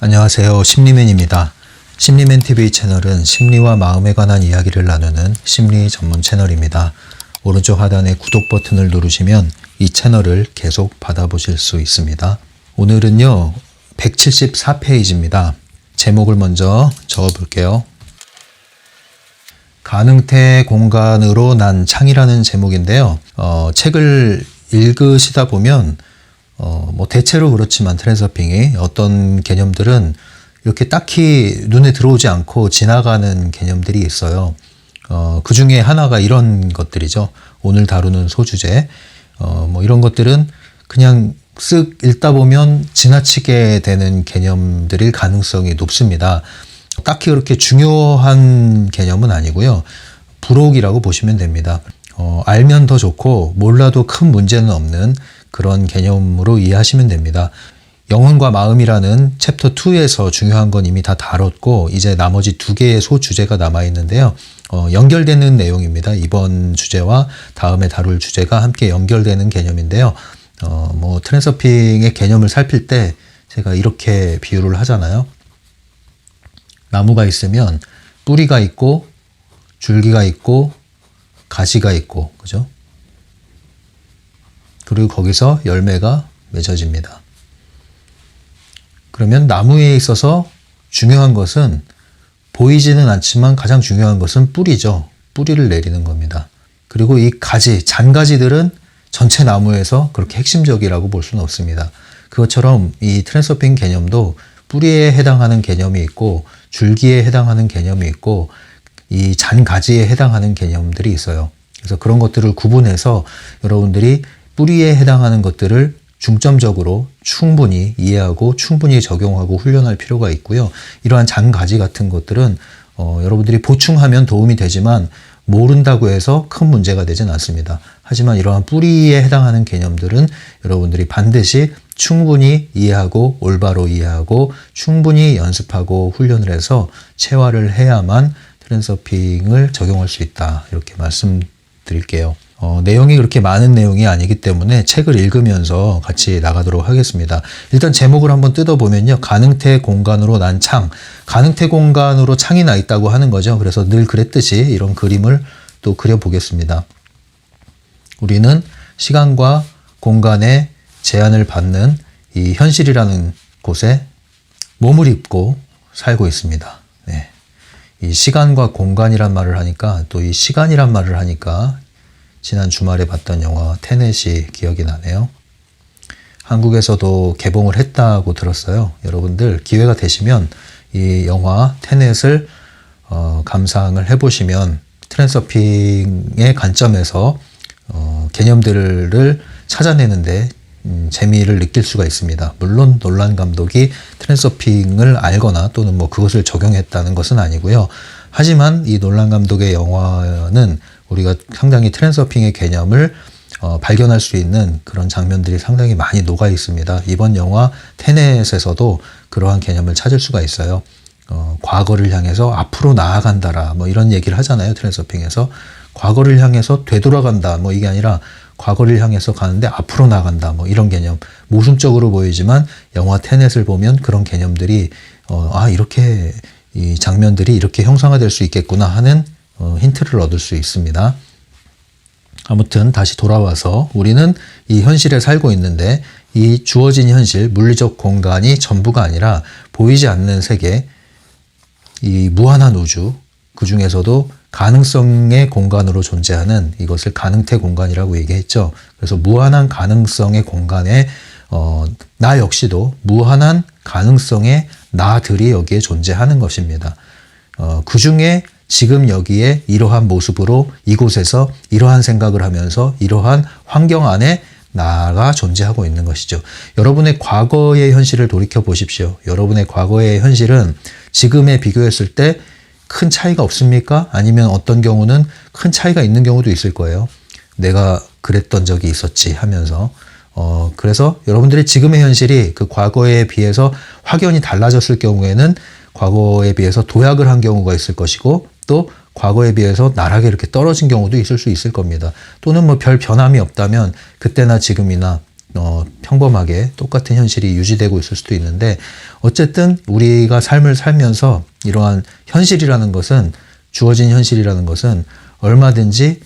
안녕하세요. 심리맨입니다. 심리맨 TV 채널은 심리와 마음에 관한 이야기를 나누는 심리 전문 채널입니다. 오른쪽 하단의 구독 버튼을 누르시면 이 채널을 계속 받아보실 수 있습니다. 오늘은요 174페이지입니다. 제목을 먼저 적어볼게요. 가능태 공간으로 난 창이라는 제목인데요. 책을 읽으시다 보면 대체로 그렇지만 트랜서핑이 어떤 개념들은 이렇게 딱히 눈에 들어오지 않고 지나가는 개념들이 있어요. 그 중에 하나가 이런 것들이죠. 오늘 다루는 소주제. 이런 것들은 그냥 쓱 읽다 보면 지나치게 되는 개념들일 가능성이 높습니다. 딱히 그렇게 중요한 개념은 아니고요. 부록이라고 보시면 됩니다. 알면 더 좋고 몰라도 큰 문제는 없는 그런 개념으로 이해하시면 됩니다. 영혼과 마음이라는 챕터 2에서 중요한 건 이미 다 다뤘고 이제 나머지 두 개의 소주제가 남아있는데요. 연결되는 내용입니다. 이번 주제와 다음에 다룰 주제가 함께 연결되는 개념인데요. 트랜서핑의 개념을 살필 때 제가 이렇게 비유를 하잖아요. 나무가 있으면 뿌리가 있고 줄기가 있고 가지가 있고, 그죠? 그리고 거기서 열매가 맺어집니다. 그러면 나무에 있어서 중요한 것은 보이지는 않지만 가장 중요한 것은 뿌리죠. 뿌리를 내리는 겁니다. 그리고 이 가지, 잔가지들은 전체 나무에서 그렇게 핵심적이라고 볼 수는 없습니다. 그것처럼 이 트랜서핑 개념도 뿌리에 해당하는 개념이 있고 줄기에 해당하는 개념이 있고 이 잔가지에 해당하는 개념들이 있어요. 그래서 그런 것들을 구분해서 여러분들이 뿌리에 해당하는 것들을 중점적으로 충분히 이해하고 충분히 적용하고 훈련할 필요가 있고요. 이러한 잔가지 같은 것들은 여러분들이 보충하면 도움이 되지만 모른다고 해서 큰 문제가 되진 않습니다. 하지만 이러한 뿌리에 해당하는 개념들은 여러분들이 반드시 충분히 이해하고 올바로 이해하고 충분히 연습하고 훈련을 해서 체화를 해야만 트랜서핑을 적용할 수 있다. 이렇게 말씀드릴게요. 내용이 그렇게 많은 내용이 아니기 때문에 책을 읽으면서 같이 나가도록 하겠습니다. 일단 제목을 한번 뜯어보면요. 가능태 공간으로 난 창. 가능태 공간으로 창이 나 있다고 하는 거죠. 그래서 늘 그랬듯이 이런 그림을 또 그려보겠습니다. 우리는 시간과 공간의 제한을 받는 이 현실이라는 곳에 몸을 입고 살고 있습니다. 네. 이 시간과 공간이란 말을 하니까 또 이 시간이란 말을 하니까 지난 주말에 봤던 영화 테넷이 기억이 나네요. 한국에서도 개봉을 했다고 들었어요. 여러분들 기회가 되시면 이 영화 테넷을 감상을 해보시면 트랜서핑의 관점에서 개념들을 찾아내는데 재미를 느낄 수가 있습니다. 물론 놀란 감독이 트랜서핑을 알거나 또는 그것을 적용했다는 것은 아니고요. 하지만 이 놀란 감독의 영화는 우리가 상당히 트랜서핑의 개념을 발견할 수 있는 그런 장면들이 상당히 많이 녹아 있습니다. 이번 영화 테넷에서도 그러한 개념을 찾을 수가 있어요. 과거를 향해서 앞으로 나아간다라 이런 얘기를 하잖아요. 트랜서핑에서 과거를 향해서 되돌아간다 이게 아니라 과거를 향해서 가는데 앞으로 나간다 이런 개념. 모순적으로 보이지만 영화 테넷을 보면 그런 개념들이 이렇게 이 장면들이 이렇게 형상화될 수 있겠구나 하는 힌트를 얻을 수 있습니다. 아무튼 다시 돌아와서 우리는 이 현실에 살고 있는데 이 주어진 현실, 물리적 공간이 전부가 아니라 보이지 않는 세계, 이 무한한 우주, 그 중에서도 가능성의 공간으로 존재하는 이것을 가능태 공간이라고 얘기했죠. 그래서 무한한 가능성의 공간에 나 역시도 무한한 가능성의 나들이 여기에 존재하는 것입니다. 그 중에 지금 여기에 이러한 모습으로 이곳에서 이러한 생각을 하면서 이러한 환경 안에 나가 존재하고 있는 것이죠. 여러분의 과거의 현실을 돌이켜 보십시오. 여러분의 과거의 현실은 지금에 비교했을 때 큰 차이가 없습니까? 아니면 어떤 경우는 큰 차이가 있는 경우도 있을 거예요. 내가 그랬던 적이 있었지 하면서 그래서 여러분들이 지금의 현실이 그 과거에 비해서 확연히 달라졌을 경우에는 과거에 비해서 도약을 한 경우가 있을 것이고 또 과거에 비해서 나락에 이렇게 떨어진 경우도 있을 수 있을 겁니다. 또는 별 변함이 없다면 그때나 지금이나 평범하게 똑같은 현실이 유지되고 있을 수도 있는데 어쨌든 우리가 삶을 살면서 이러한 현실이라는 것은 주어진 현실이라는 것은 얼마든지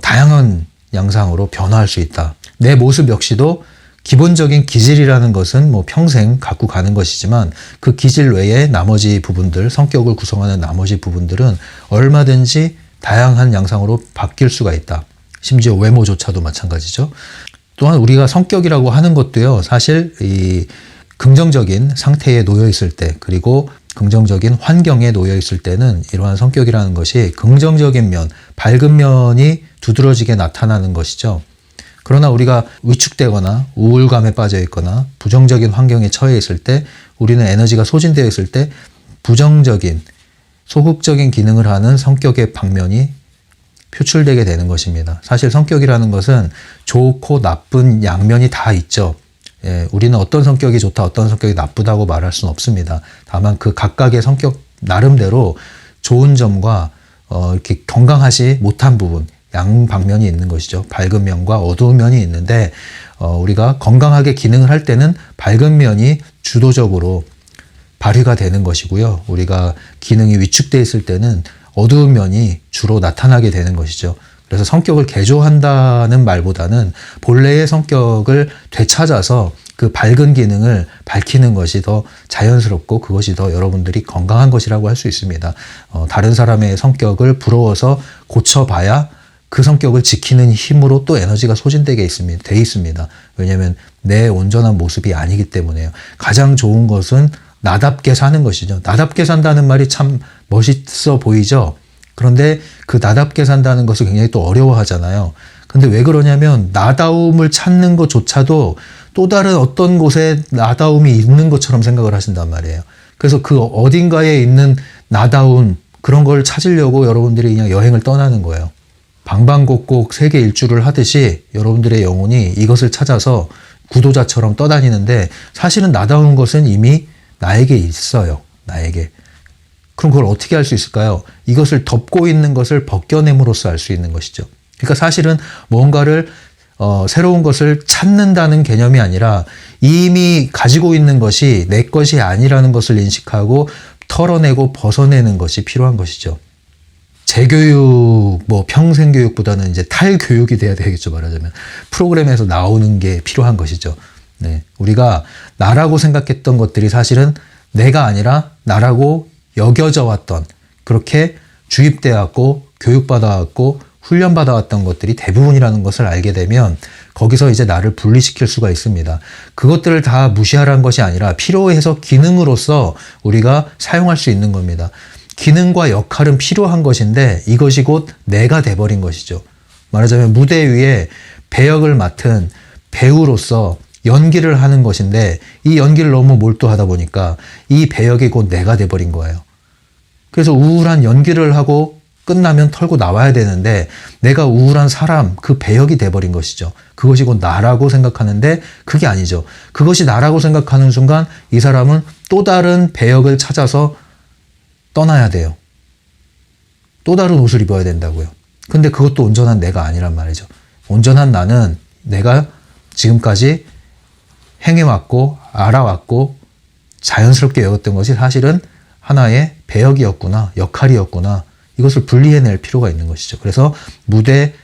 다양한 양상으로 변화할 수 있다. 내 모습 역시도 기본적인 기질이라는 것은 뭐 평생 갖고 가는 것이지만 그 기질 외에 나머지 부분들, 성격을 구성하는 나머지 부분들은 얼마든지 다양한 양상으로 바뀔 수가 있다. 심지어 외모조차도 마찬가지죠. 또한 우리가 성격이라고 하는 것도요, 사실 이 긍정적인 상태에 놓여 있을 때, 그리고 긍정적인 환경에 놓여 있을 때는 이러한 성격이라는 것이 긍정적인 면, 밝은 면이 두드러지게 나타나는 것이죠. 그러나 우리가 위축되거나 우울감에 빠져 있거나 부정적인 환경에 처해 있을 때, 우리는 에너지가 소진되어 있을 때 부정적인, 소극적인 기능을 하는 성격의 방면이 표출되게 되는 것입니다. 사실 성격이라는 것은 좋고 나쁜 양면이 다 있죠. 예, 우리는 어떤 성격이 좋다, 어떤 성격이 나쁘다고 말할 수는 없습니다. 다만 그 각각의 성격 나름대로 좋은 점과 이렇게 건강하지 못한 부분, 양방면이 있는 것이죠. 밝은 면과 어두운 면이 있는데 우리가 건강하게 기능을 할 때는 밝은 면이 주도적으로 발휘가 되는 것이고요. 우리가 기능이 위축되어 있을 때는 어두운 면이 주로 나타나게 되는 것이죠. 그래서 성격을 개조한다는 말보다는 본래의 성격을 되찾아서 그 밝은 기능을 밝히는 것이 더 자연스럽고 그것이 더 여러분들이 건강한 것이라고 할 수 있습니다. 다른 사람의 성격을 부러워서 고쳐봐야 그 성격을 지키는 힘으로 또 에너지가 소진되게 돼 있습니다. 왜냐하면 내 온전한 모습이 아니기 때문에요. 가장 좋은 것은 나답게 사는 것이죠. 나답게 산다는 말이 참 멋있어 보이죠. 그런데 그 나답게 산다는 것을 굉장히 또 어려워하잖아요. 근데 왜 그러냐면 나다움을 찾는 것조차도 또 다른 어떤 곳에 나다움이 있는 것처럼 생각을 하신단 말이에요. 그래서 그 어딘가에 있는 나다움, 그런 걸 찾으려고 여러분들이 그냥 여행을 떠나는 거예요. 방방곡곡 세계 일주를 하듯이 여러분들의 영혼이 이것을 찾아서 구도자처럼 떠다니는데 사실은 나다운 것은 이미 나에게 있어요. 나에게. 그럼 그걸 어떻게 할 수 있을까요? 이것을 덮고 있는 것을 벗겨냄으로써 알 수 있는 것이죠. 그러니까 사실은 뭔가를 새로운 것을 찾는다는 개념이 아니라 이미 가지고 있는 것이 내 것이 아니라는 것을 인식하고 털어내고 벗어내는 것이 필요한 것이죠. 재교육, 뭐 평생교육보다는 이제 탈교육이 돼야 되겠죠, 말하자면. 프로그램에서 나오는 게 필요한 것이죠. 네. 우리가 나라고 생각했던 것들이 사실은 내가 아니라 나라고 여겨져 왔던, 그렇게 주입되어 왔고, 교육받아 왔고, 훈련받아 왔던 것들이 대부분이라는 것을 알게 되면 거기서 이제 나를 분리시킬 수가 있습니다. 그것들을 다 무시하라는 것이 아니라 필요해서 기능으로서 우리가 사용할 수 있는 겁니다. 기능과 역할은 필요한 것인데 이것이 곧 내가 돼버린 것이죠. 말하자면 무대 위에 배역을 맡은 배우로서 연기를 하는 것인데 이 연기를 너무 몰두하다 보니까 이 배역이 곧 내가 돼버린 거예요. 그래서 우울한 연기를 하고 끝나면 털고 나와야 되는데 내가 우울한 사람, 그 배역이 돼버린 것이죠. 그것이 곧 나라고 생각하는데 그게 아니죠. 그것이 나라고 생각하는 순간 이 사람은 또 다른 배역을 찾아서 떠나야 돼요. 또 다른 옷을 입어야 된다고요. 근데 그것도 온전한 내가 아니란 말이죠. 온전한 나는 내가 지금까지 행해왔고 알아왔고 자연스럽게 여겼던 것이 사실은 하나의 배역이었구나, 역할이었구나. 이것을 분리해낼 필요가 있는 것이죠. 그래서 무대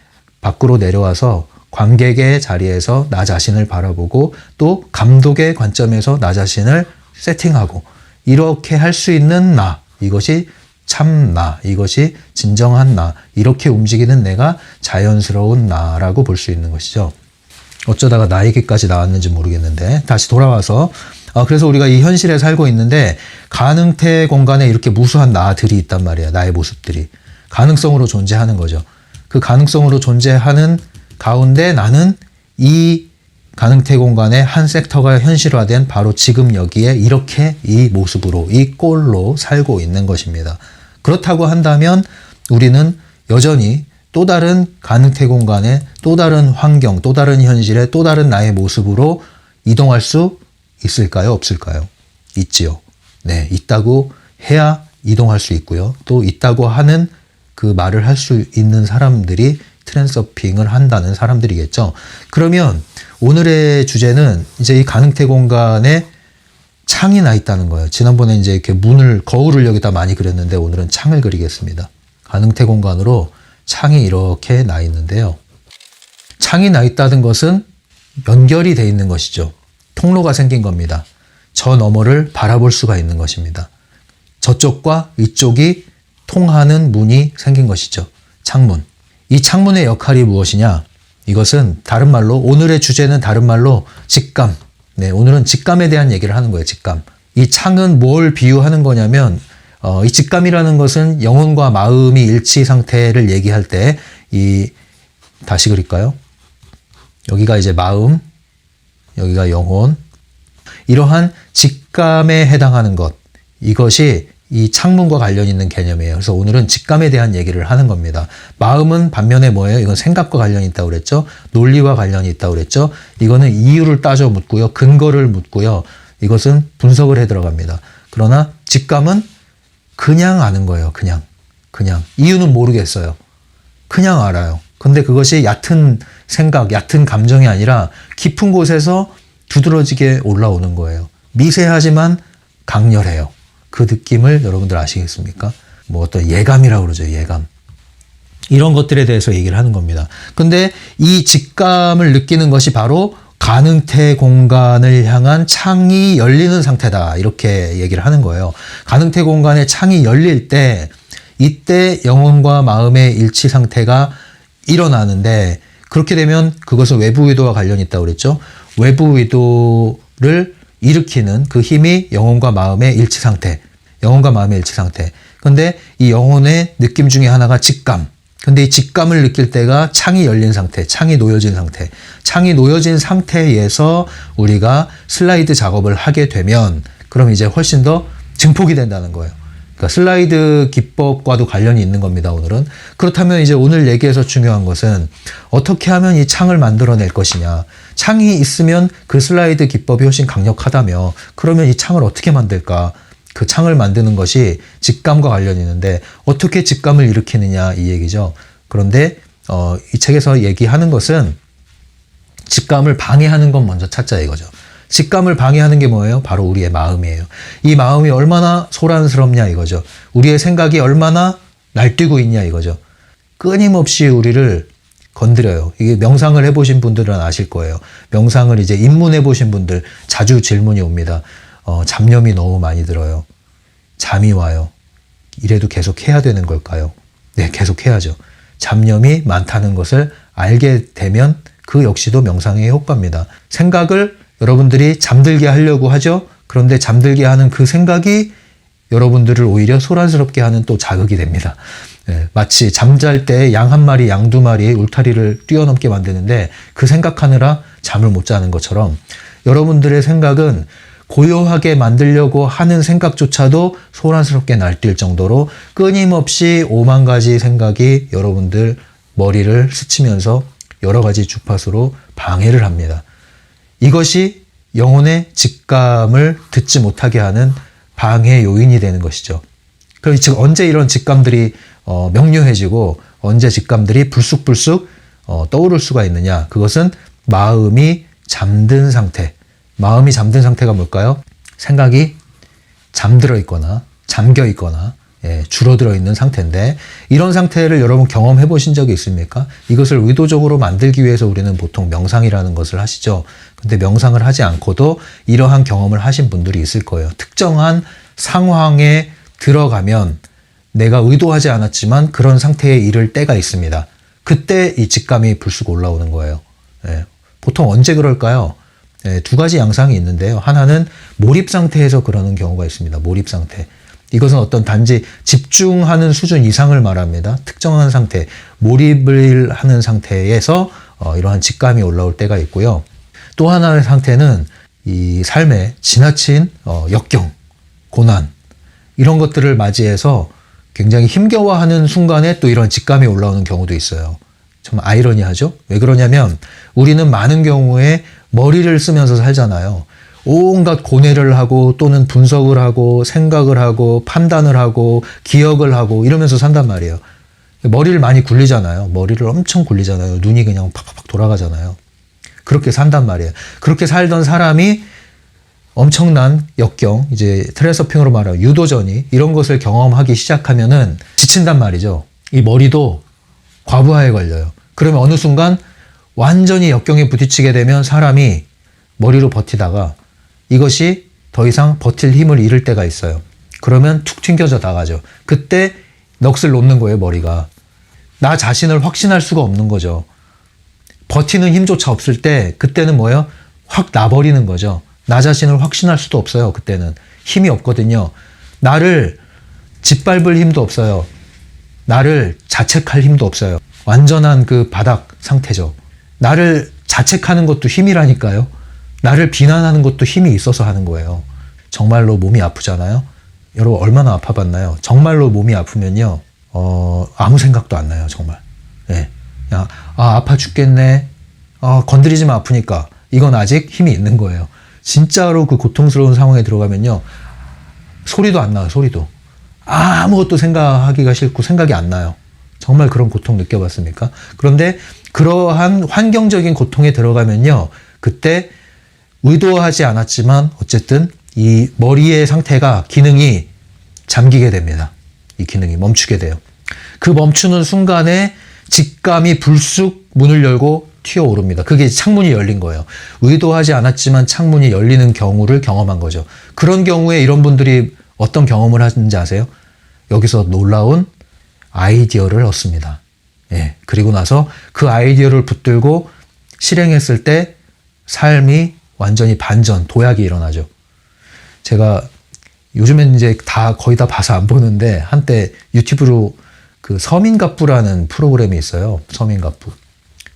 밖으로 내려와서 관객의 자리에서 나 자신을 바라보고 또 감독의 관점에서 나 자신을 세팅하고 이렇게 할 수 있는 나, 이것이 참 나, 이것이 진정한 나, 이렇게 움직이는 내가 자연스러운 나라고 볼 수 있는 것이죠. 어쩌다가 나 얘기까지 나왔는지 모르겠는데 다시 돌아와서 그래서 우리가 이 현실에 살고 있는데 가능태 공간에 이렇게 무수한 나들이 있단 말이야. 나의 모습들이 가능성으로 존재하는 거죠. 그 가능성으로 존재하는 가운데 나는 이 가능태 공간의 한 섹터가 현실화된 바로 지금 여기에 이렇게 이 모습으로 이 꼴로 살고 있는 것입니다. 그렇다고 한다면 우리는 여전히 또 다른 가능태 공간에 또 다른 환경, 또 다른 현실에 또 다른 나의 모습으로 이동할 수 있을까요? 없을까요? 있지요. 네, 있다고 해야 이동할 수 있고요. 또 있다고 하는 그 말을 할 수 있는 사람들이 트랜스서핑을 한다는 사람들이겠죠. 그러면 오늘의 주제는 이제 이 가능태 공간에 창이 나 있다는 거예요. 지난번에 이제 이렇게 거울을 여기다 많이 그렸는데 오늘은 창을 그리겠습니다. 가능태 공간으로 창이 이렇게 나 있는데요. 창이 나 있다는 것은 연결이 돼 있는 것이죠. 통로가 생긴 겁니다. 저 너머를 바라볼 수가 있는 것입니다. 저쪽과 이쪽이 통하는 문이 생긴 것이죠. 창문. 이 창문의 역할이 무엇이냐? 이것은 다른 말로, 오늘의 주제는 다른 말로 직감. 네, 오늘은 직감에 대한 얘기를 하는 거예요. 직감. 이 창은 뭘 비유하는 거냐면 이 직감이라는 것은 영혼과 마음이 일치 상태를 얘기할 때 다시 그릴까요? 여기가 이제 마음, 여기가 영혼. 이러한 직감에 해당하는 것. 이것이 이 창문과 관련 있는 개념이에요. 그래서 오늘은 직감에 대한 얘기를 하는 겁니다. 마음은 반면에 뭐예요? 이건 생각과 관련이 있다고 그랬죠? 논리와 관련이 있다고 그랬죠? 이거는 이유를 따져 묻고요. 근거를 묻고요. 이것은 분석을 해 들어갑니다. 그러나 직감은 그냥 아는 거예요. 그냥. 이유는 모르겠어요. 그냥 알아요. 근데 그것이 얕은 생각, 얕은 감정이 아니라 깊은 곳에서 두드러지게 올라오는 거예요. 미세하지만 강렬해요. 그 느낌을 여러분들 아시겠습니까? 뭐 어떤 예감이라고 그러죠. 예감. 이런 것들에 대해서 얘기를 하는 겁니다. 근데 이 직감을 느끼는 것이 바로 가능태 공간을 향한 창이 열리는 상태다. 이렇게 얘기를 하는 거예요. 가능태 공간에 창이 열릴 때 이때 영혼과 마음의 일치 상태가 일어나는데 그렇게 되면 그것은 외부 의도와 관련이 있다고 그랬죠. 외부 의도를 일으키는 그 힘이 영혼과 마음의 일치 상태. 영혼과 마음의 일치 상태. 근데 이 영혼의 느낌 중에 하나가 직감. 근데 이 직감을 느낄 때가 창이 열린 상태, 창이 놓여진 상태. 창이 놓여진 상태에서 우리가 슬라이드 작업을 하게 되면 그럼 이제 훨씬 더 증폭이 된다는 거예요. 그러니까 슬라이드 기법과도 관련이 있는 겁니다, 오늘은. 그렇다면 이제 오늘 얘기에서 중요한 것은 어떻게 하면 이 창을 만들어낼 것이냐. 창이 있으면 그 슬라이드 기법이 훨씬 강력하다며 그러면 이 창을 어떻게 만들까? 그 창을 만드는 것이 직감과 관련이 있는데 어떻게 직감을 일으키느냐 이 얘기죠. 그런데 이 책에서 얘기하는 것은 직감을 방해하는 것 먼저 찾자 이거죠. 직감을 방해하는 게 뭐예요? 바로 우리의 마음이에요. 이 마음이 얼마나 소란스럽냐 이거죠. 우리의 생각이 얼마나 날뛰고 있냐 이거죠. 끊임없이 우리를 건드려요. 이게 명상을 해보신 분들은 아실 거예요. 명상을 이제 입문해 보신 분들 자주 질문이 옵니다. 잡념이 너무 많이 들어요. 잠이 와요. 이래도 계속 해야 되는 걸까요? 네, 계속 해야죠. 잡념이 많다는 것을 알게 되면 그 역시도 명상의 효과입니다. 생각을 여러분들이 잠들게 하려고 하죠. 그런데 잠들게 하는 그 생각이 여러분들을 오히려 소란스럽게 하는 또 자극이 됩니다. 네, 마치 잠잘 때 양 한 마리, 양 두 마리의 울타리를 뛰어넘게 만드는데 그 생각하느라 잠을 못 자는 것처럼 여러분들의 생각은 고요하게 만들려고 하는 생각조차도 소란스럽게 날뛸 정도로 끊임없이 5만 가지 생각이 여러분들 머리를 스치면서 여러 가지 주파수로 방해를 합니다. 이것이 영혼의 직감을 듣지 못하게 하는 방해 요인이 되는 것이죠. 그럼 즉 언제 이런 직감들이 명료해지고 언제 직감들이 불쑥불쑥 떠오를 수가 있느냐? 그것은 마음이 잠든 상태. 마음이 잠든 상태가 뭘까요? 생각이 잠들어 있거나 잠겨 있거나 줄어들어 있는 상태인데 이런 상태를 여러분 경험해 보신 적이 있습니까? 이것을 의도적으로 만들기 위해서 우리는 보통 명상이라는 것을 하시죠. 근데 명상을 하지 않고도 이러한 경험을 하신 분들이 있을 거예요. 특정한 상황에 들어가면 내가 의도하지 않았지만 그런 상태에 이를 때가 있습니다. 그때 이 직감이 불쑥 올라오는 거예요. 보통 언제 그럴까요? 두 가지 양상이 있는데요. 하나는 몰입 상태에서 그러는 경우가 있습니다. 몰입 상태. 이것은 어떤 단지 집중하는 수준 이상을 말합니다. 특정한 상태, 몰입을 하는 상태에서 이러한 직감이 올라올 때가 있고요. 또 하나의 상태는 이 삶의 지나친 역경, 고난 이런 것들을 맞이해서 굉장히 힘겨워하는 순간에 또 이런 직감이 올라오는 경우도 있어요. 좀 아이러니하죠? 왜 그러냐면 우리는 많은 경우에 머리를 쓰면서 살잖아요. 온갖 고뇌를 하고 또는 분석을 하고 생각을 하고 판단을 하고 기억을 하고 이러면서 산단 말이에요. 머리를 많이 굴리잖아요. 머리를 엄청 굴리잖아요. 눈이 그냥 팍팍팍 돌아가잖아요. 그렇게 산단 말이에요. 그렇게 살던 사람이 엄청난 역경, 이제 트랜서핑으로 말하면 유도전이 이런 것을 경험하기 시작하면은 지친단 말이죠. 이 머리도 과부하에 걸려요. 그러면 어느 순간 완전히 역경에 부딪히게 되면 사람이 머리로 버티다가 이것이 더 이상 버틸 힘을 잃을 때가 있어요. 그러면 툭 튕겨져 나가죠. 그때 넋을 놓는 거예요, 머리가. 나 자신을 확신할 수가 없는 거죠. 버티는 힘조차 없을 때 그때는 뭐예요? 확 나버리는 거죠. 나 자신을 확신할 수도 없어요. 그때는 힘이 없거든요. 나를 짓밟을 힘도 없어요. 나를 자책할 힘도 없어요. 완전한 그 바닥 상태죠. 나를 자책하는 것도 힘이라니까요. 나를 비난하는 것도 힘이 있어서 하는 거예요. 정말로 몸이 아프잖아요. 여러분 얼마나 아파봤나요? 정말로 몸이 아프면요. 아무 생각도 안 나요. 정말. 예. 야, 아파 죽겠네. 건드리지만 아프니까. 이건 아직 힘이 있는 거예요. 진짜로 그 고통스러운 상황에 들어가면요. 소리도 안 나요. 소리도. 아무것도 생각하기가 싫고 생각이 안 나요. 정말 그런 고통 느껴봤습니까? 그런데 그러한 환경적인 고통에 들어가면요. 그때 의도하지 않았지만 어쨌든 이 머리의 상태가 기능이 잠기게 됩니다. 이 기능이 멈추게 돼요. 그 멈추는 순간에 직감이 불쑥 문을 열고 튀어오릅니다. 그게 창문이 열린 거예요. 의도하지 않았지만 창문이 열리는 경우를 경험한 거죠. 그런 경우에 이런 분들이 어떤 경험을 하는지 아세요? 여기서 놀라운 아이디어를 얻습니다. 예. 그리고 나서 그 아이디어를 붙들고 실행했을 때 삶이 완전히 반전, 도약이 일어나죠. 제가 요즘엔 이제 거의 다 봐서 안 보는데 한때 유튜브로 그 서민갑부라는 프로그램이 있어요. 서민갑부.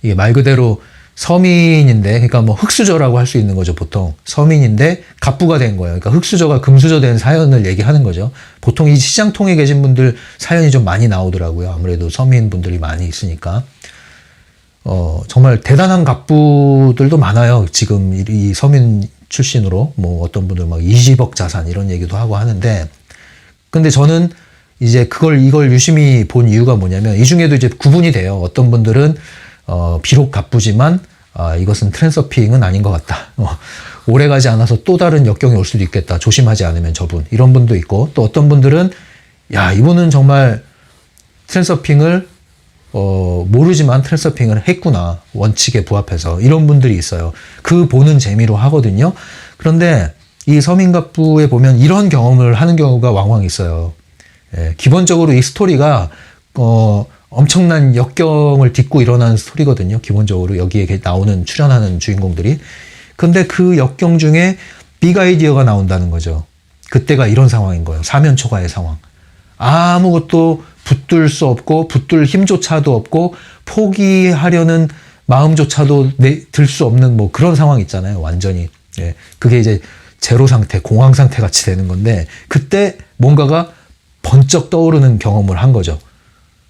이게 말 그대로 서민인데, 그러니까 뭐 흙수저라고 할 수 있는 거죠, 보통. 서민인데 갑부가 된 거예요. 그러니까 흙수저가 금수저 된 사연을 얘기하는 거죠. 보통 이 시장통에 계신 분들 사연이 좀 많이 나오더라고요. 아무래도 서민분들이 많이 있으니까. 정말 대단한 갑부들도 많아요. 지금 이 서민 출신으로. 뭐 어떤 분들 막 20억 자산 이런 얘기도 하고 하는데. 근데 저는 이제 이걸 유심히 본 이유가 뭐냐면 이 중에도 이제 구분이 돼요. 어떤 분들은 비록 갑부지만 이것은 트랜서핑은 아닌 것 같다. 오래 가지 않아서 또 다른 역경이 올 수도 있겠다. 조심하지 않으면 저분. 이런 분도 있고 또 어떤 분들은 야 이분은 정말 트랜서핑을 모르지만 트랜서핑을 했구나. 원칙에 부합해서. 이런 분들이 있어요. 그 보는 재미로 하거든요. 그런데 이 서민갑부에 보면 이런 경험을 하는 경우가 왕왕 있어요. 예, 기본적으로 이 스토리가 엄청난 역경을 딛고 일어나는 스토리거든요. 기본적으로 여기에 나오는 출연하는 주인공들이. 근데 그 역경 중에 빅 아이디어가 나온다는 거죠. 그때가 이런 상황인 거예요. 사면초가의 상황. 아무것도 붙들 수 없고 붙들 힘조차도 없고 포기하려는 마음조차도 들 수 없는 뭐 그런 상황 있잖아요. 완전히. 예, 그게 이제 제로 상태, 공황 상태 같이 되는 건데 그때 뭔가가 번쩍 떠오르는 경험을 한 거죠.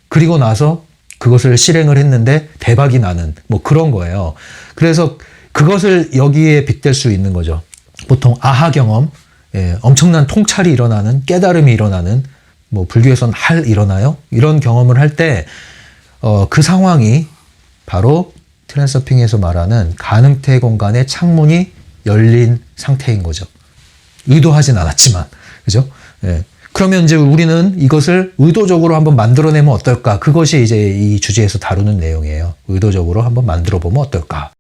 그리고 나서 그것을 실행을 했는데 대박이 나는 뭐 그런 거예요. 그래서 그것을 여기에 빗댈 수 있는 거죠. 보통 아하 경험, 예, 엄청난 통찰이 일어나는, 깨달음이 일어나는, 뭐 불교에서는 일어나요? 이런 경험을 할 때 그 상황이 바로 트랜서핑에서 말하는 가능태 공간의 창문이 열린 상태인 거죠. 의도하진 않았지만, 그죠? 예. 그러면 이제 우리는 이것을 의도적으로 한번 만들어내면 어떨까? 그것이 이제 이 주제에서 다루는 내용이에요. 의도적으로 한번 만들어 보면 어떨까?